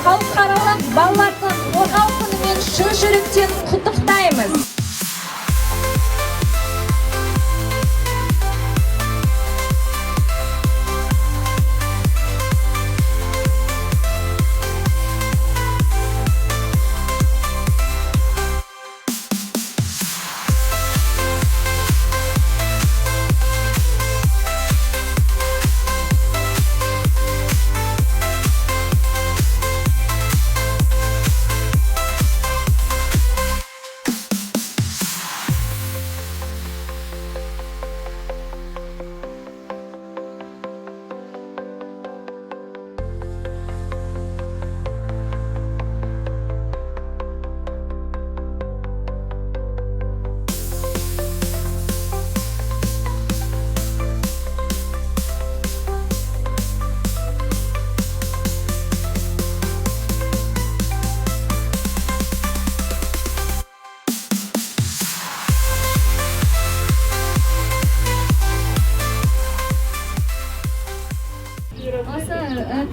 халықаралық балаларды қорғау күнімен шын жүректен құттықтаймыз.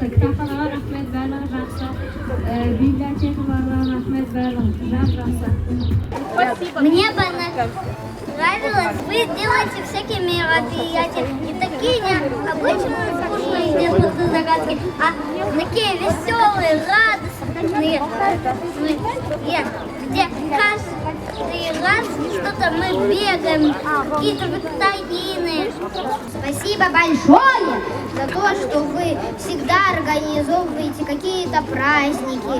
Кітапханаға рахмет, барлығы жақсы. Библиотекаларға рахмет, барлығы жақсы. Мне понравилось. Вы делаете всякие мероприятия. Не такие необычные, скучные делают загадки, а такие веселые, радостные, где каждый раз что-то мы бегаем, какие-то викторины. Спасибо большое за то, что вы всегда организовываете какие-то праздники,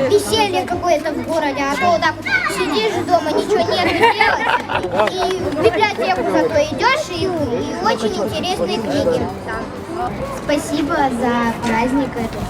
веселье какое-то в городе, а то вот так вот сидишь дома, ничего нет делать, и в библиотеку зато идешь, и очень интересные книги там. Спасибо за праздник этот.